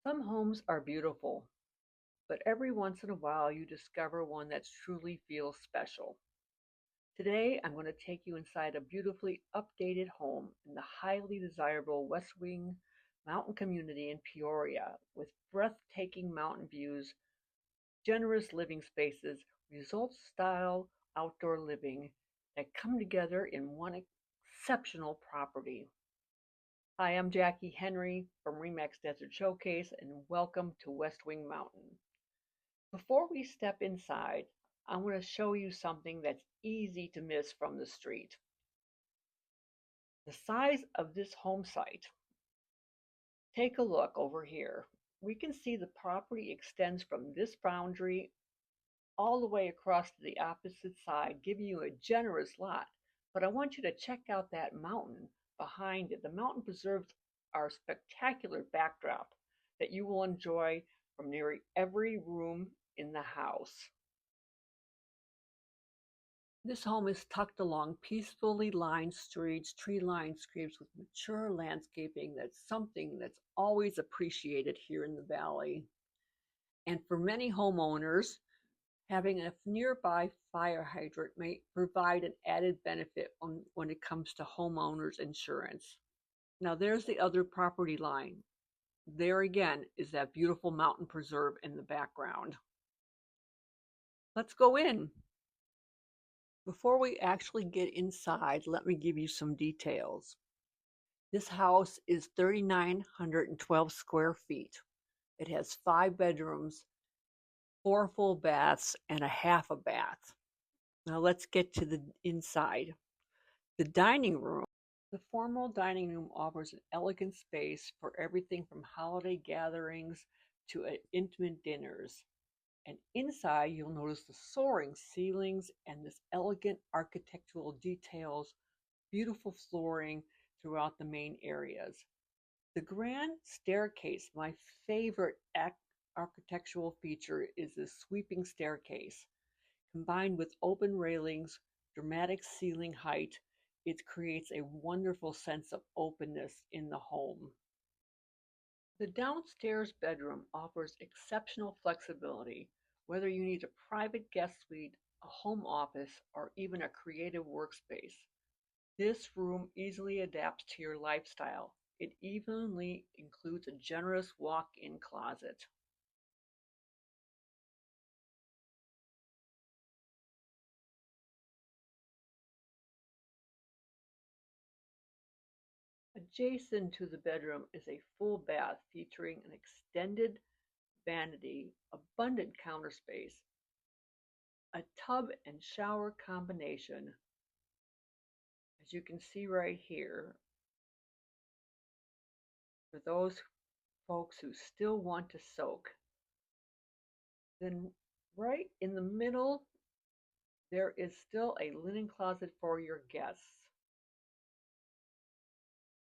Some homes are beautiful, but every once in a while you discover one that truly feels special. Today, I'm going to take you inside a beautifully updated home in the highly desirable Westwing Mountain community in Peoria with breathtaking mountain views, generous living spaces, results style outdoor living that come together in one exceptional property. Hi, I'm Jackie Henry from Remax Desert Showcase, and welcome to Westwing Mountain. Before we step inside, I want to show you something that's easy to miss from the street. The size of this home site. Take a look over here. We can see the property extends from this boundary all the way across to the opposite side, giving you a generous lot. But I want you to check out that mountain behind it. The mountain preserves our spectacular backdrop that you will enjoy from nearly every room in the house. This home is tucked along peacefully lined streets, tree-lined streets with mature landscaping. That's something that's always appreciated here in the valley. And for many homeowners, having a nearby fire hydrant may provide an added benefit when it comes to homeowners insurance. Now there's the other property line. There again is that beautiful mountain preserve in the background. Let's go in. Before we actually get inside, let me give you some details. This house is 3,912 square feet. It has 5 bedrooms, 4 full baths, and a half a bath. Now let's get to the inside. The dining room. The formal dining room offers an elegant space for everything from holiday gatherings to intimate dinners. And inside, you'll notice the soaring ceilings and this elegant architectural details, beautiful flooring throughout the main areas. The grand staircase, my favorite architectural feature, is this sweeping staircase. Combined with open railings, dramatic ceiling height, it creates a wonderful sense of openness in the home. The downstairs bedroom offers exceptional flexibility, whether you need a private guest suite, a home office, or even a creative workspace. This room easily adapts to your lifestyle. It evenly includes a generous walk-in closet. Adjacent to the bedroom is a full bath featuring an extended vanity, abundant counter space, a tub and shower combination, as you can see right here, for those folks who still want to soak. Then right in the middle, there is still a linen closet for your guests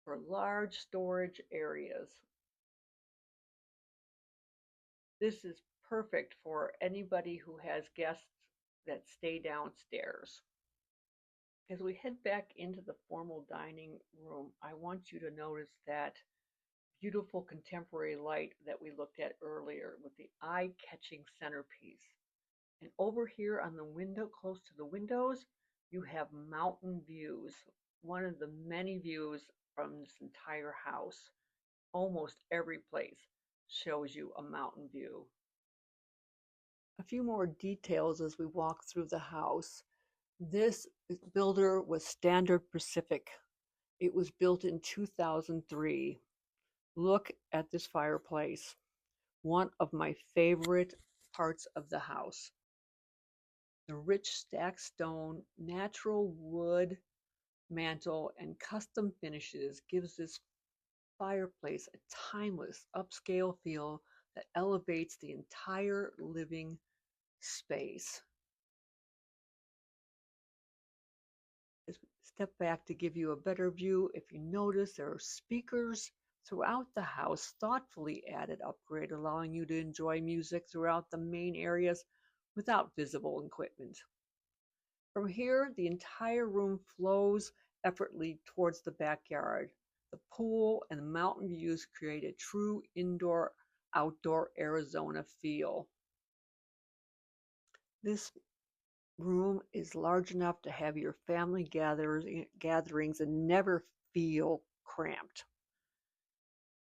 for large storage areas. This is perfect for anybody who has guests that stay downstairs. As we head back into the formal dining room, I want you to notice that beautiful contemporary light that we looked at earlier with the eye-catching centerpiece. And over here on the window, close to the windows, you have mountain views, one of the many views from this entire house. Almost every place shows you a mountain view. A few more details as we walk through the house. This builder was Standard Pacific. It was built in 2003. Look at this fireplace. One of my favorite parts of the house. The rich stacked stone, natural wood mantle, and custom finishes gives this fireplace a timeless, upscale feel that elevates the entire living space. As we step back to give you a better view, if you notice there are speakers throughout the house, thoughtfully added upgrade, allowing you to enjoy music throughout the main areas without visible equipment. From here, the entire room flows effortlessly towards the backyard. The pool and the mountain views create a true indoor outdoor Arizona feel. This room is large enough to have your family gatherings and never feel cramped.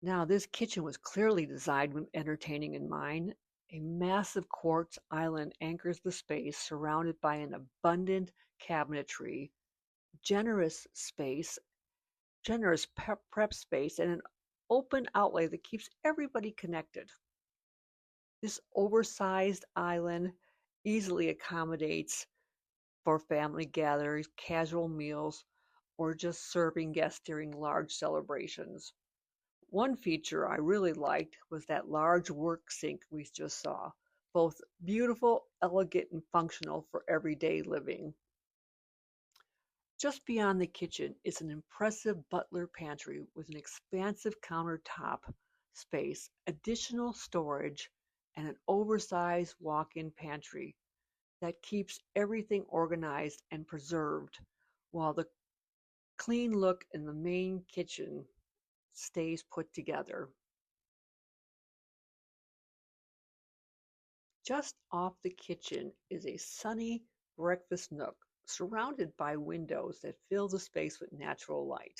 Now, this kitchen was clearly designed with entertaining in mind. A massive quartz island anchors the space, surrounded by an abundant cabinetry, generous space, generous prep space, and an open outlet that keeps everybody connected. This oversized island easily accommodates for family gatherings, casual meals, or just serving guests during large celebrations. One feature I really liked was that large work sink we just saw, both beautiful, elegant, and functional for everyday living. Just beyond the kitchen is an impressive Butler pantry with an expansive countertop space, additional storage, and an oversized walk-in pantry that keeps everything organized and preserved, while the clean look in the main kitchen stays put together. Just off the kitchen is a sunny breakfast nook surrounded by windows that fill the space with natural light.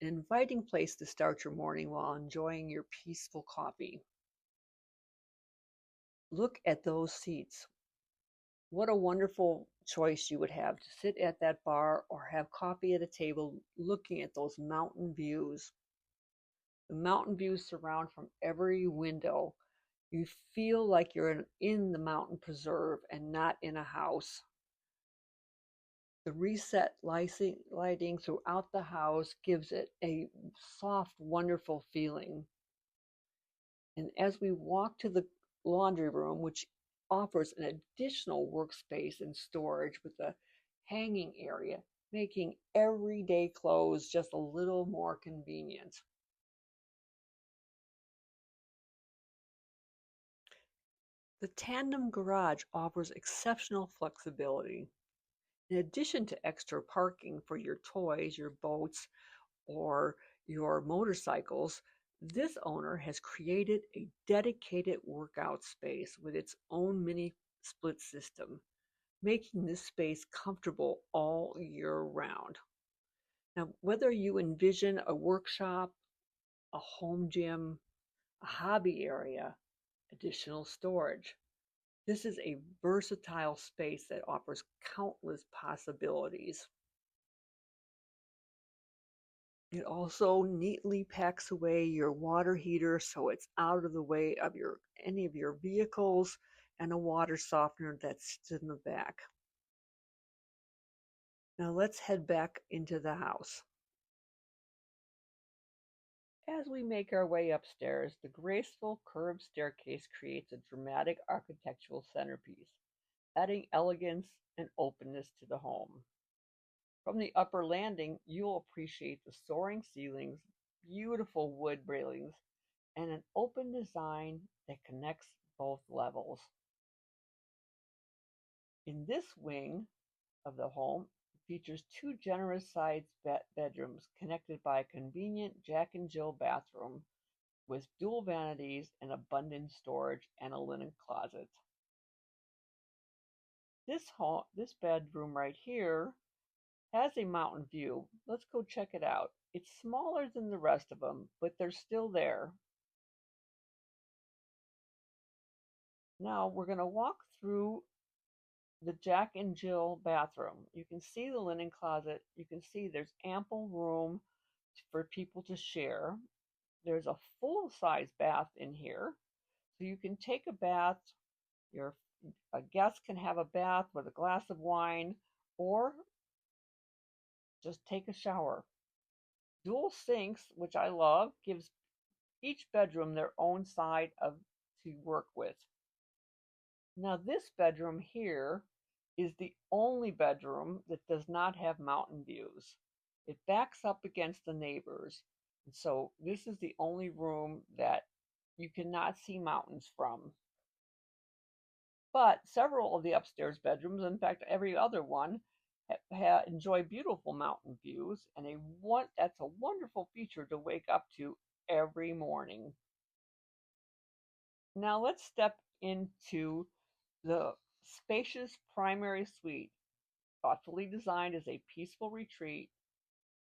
An inviting place to start your morning while enjoying your peaceful coffee. Look at those seats. What a wonderful choice you would have to sit at that bar or have coffee at a table looking at those mountain views. The mountain views surround from every window. You feel like you're in the mountain preserve and not in a house. The reset lighting throughout the house gives it a soft, wonderful feeling. And as we walk to the laundry room, which offers an additional workspace and storage with a hanging area, making everyday clothes just a little more convenient. The tandem garage offers exceptional flexibility. In addition to extra parking for your toys, your boats, or your motorcycles, this owner has created a dedicated workout space with its own mini split system, making this space comfortable all year round. Now, whether you envision a workshop, a home gym, a hobby area, additional storage, this is a versatile space that offers countless possibilities. It also neatly packs away your water heater so it's out of the way of any of your vehicles, and a water softener that's in the back. Now let's head back into the house. As we make our way upstairs, the graceful curved staircase creates a dramatic architectural centerpiece, adding elegance and openness to the home. From the upper landing, you'll appreciate the soaring ceilings, beautiful wood railings, and an open design that connects both levels. In this wing of the home features two generous sized bedrooms connected by a convenient Jack and Jill bathroom with dual vanities and abundant storage and a linen closet. This bedroom right here has a mountain view. Let's go check it out. It's smaller than the rest of them, but they're still there. Now we're going to walk through the Jack and Jill bathroom. You can see the linen closet. You can see there's ample room for people to share. There's a full-size bath in here, so you can take a bath. A guest can have a bath with a glass of wine, or just take a shower. Dual sinks, which I love, gives each bedroom their own side to work with. Now this bedroom here is the only bedroom that does not have mountain views. It backs up against the neighbors. And so this is the only room that you cannot see mountains from. But several of the upstairs bedrooms, in fact every other one, enjoy beautiful mountain views, and that's a wonderful feature to wake up to every morning. Now let's step into the spacious primary suite, thoughtfully designed as a peaceful retreat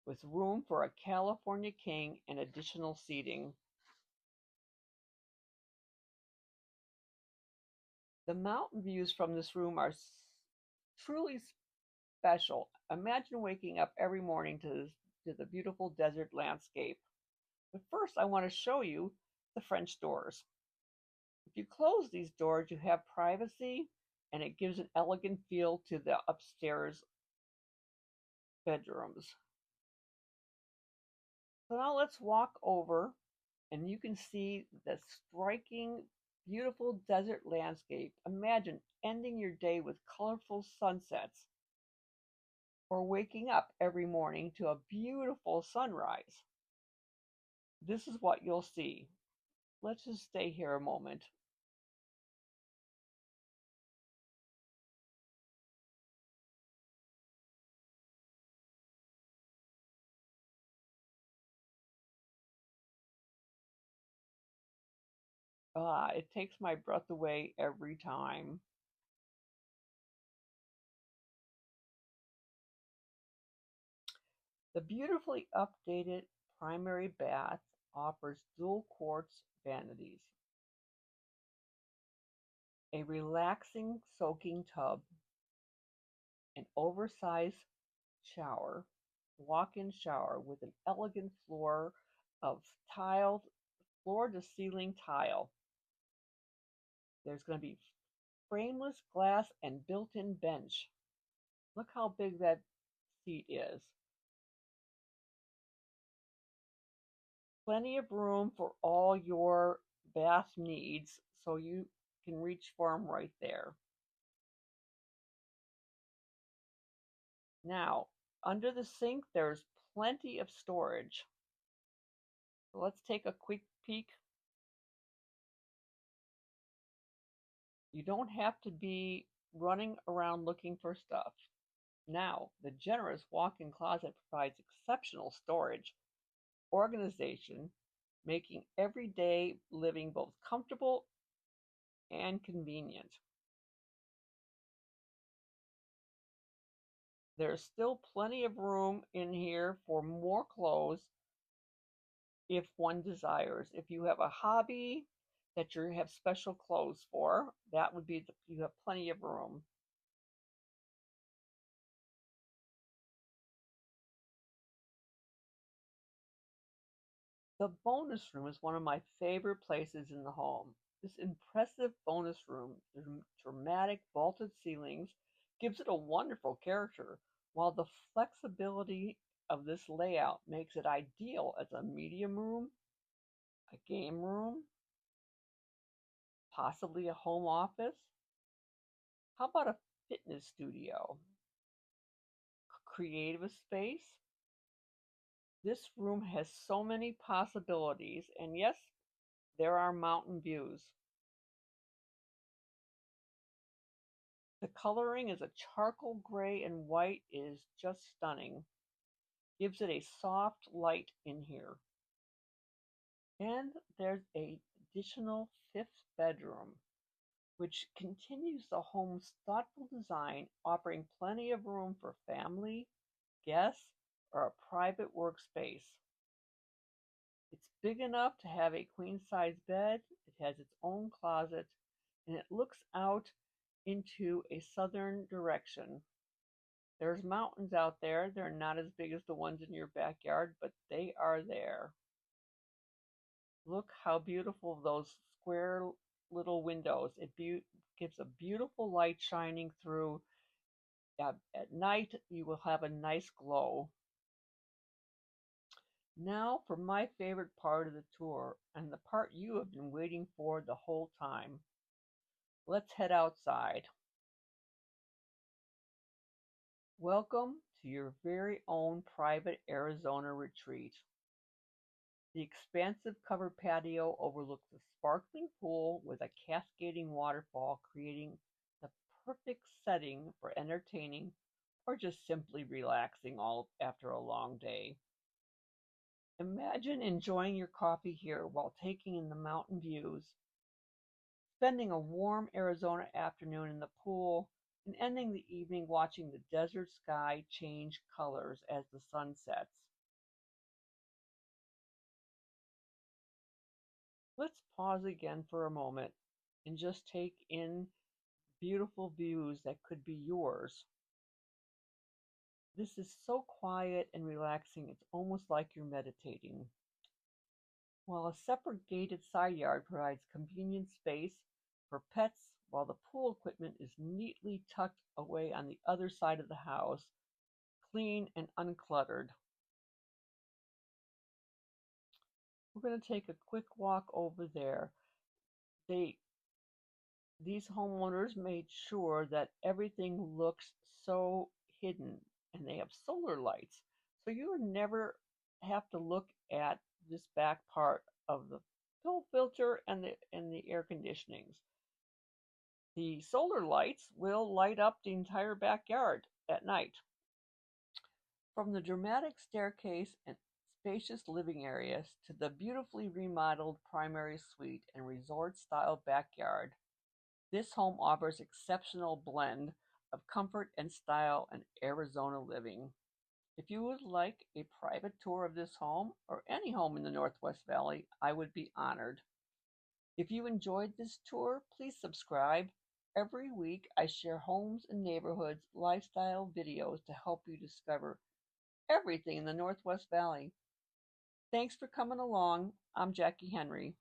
with room for a California king and additional seating. The mountain views from this room are truly special. Imagine waking up every morning to the beautiful desert landscape. But first, I want to show you the French doors. If you close these doors, you have privacy and it gives an elegant feel to the upstairs bedrooms. So now let's walk over and you can see the striking, beautiful desert landscape. Imagine ending your day with colorful sunsets or waking up every morning to a beautiful sunrise. This is what you'll see. Let's just stay here a moment. It takes my breath away every time. The beautifully updated primary bath offers dual quartz vanities, a relaxing soaking tub, an oversized shower, walk-in shower with an elegant floor of tiled floor to ceiling tile. There's going to be frameless glass and built-in bench. Look how big that seat is. Plenty of room for all your bath needs, so you can reach for them right there. Now, under the sink, there's plenty of storage. So let's take a quick peek. You don't have to be running around looking for stuff. Now, the generous walk-in closet provides exceptional storage, organization, making everyday living both comfortable and convenient. There's still plenty of room in here for more clothes if one desires. If you have a hobby that you have special clothes for, that would be you have plenty of room. The bonus room is one of my favorite places in the home. This impressive bonus room, the dramatic vaulted ceilings, gives it a wonderful character, while the flexibility of this layout makes it ideal as a medium room, a game room, possibly a home office. How about a fitness studio? Creative space? This room has so many possibilities, and yes, there are mountain views. The coloring is a charcoal gray and white. It is just stunning. Gives it a soft light in here. And there's a additional fifth bedroom, which continues the home's thoughtful design, offering plenty of room for family, guests, or a private workspace. It's big enough to have a queen-size bed, it has its own closet, and it looks out into a southern direction. There's mountains out there. They're not as big as the ones in your backyard, but they are there. Look how beautiful those square little windows. It gives a beautiful light shining through. At night, you will have a nice glow. Now for my favorite part of the tour, and the part you have been waiting for the whole time. Let's head outside. Welcome to your very own private Arizona retreat. The expansive covered patio overlooks a sparkling pool with a cascading waterfall, creating the perfect setting for entertaining or just simply relaxing all after a long day. Imagine enjoying your coffee here while taking in the mountain views. spending a warm Arizona afternoon in the pool, and ending the evening watching the desert sky change colors as the sun sets. Let's pause again for a moment and just take in beautiful views that could be yours. This is so quiet and relaxing, it's almost like you're meditating. While a separate gated side yard provides convenient space for pets, while the pool equipment is neatly tucked away on the other side of the house, clean and uncluttered. We're going to take a quick walk over there. They These homeowners made sure that everything looks so hidden, and they have solar lights. So you never have to look at this back part of the pill filter and the air conditionings. The solar lights will light up the entire backyard at night. From the dramatic staircase and spacious living areas to the beautifully remodeled primary suite and resort-style backyard, this home offers exceptional blend of comfort and style and Arizona living. If you would like a private tour of this home or any home in the Northwest Valley, I would be honored. If you enjoyed this tour, please subscribe. Every week I share homes and neighborhoods lifestyle videos to help you discover everything in the Northwest Valley. Thanks for coming along. I'm Jackie Henry.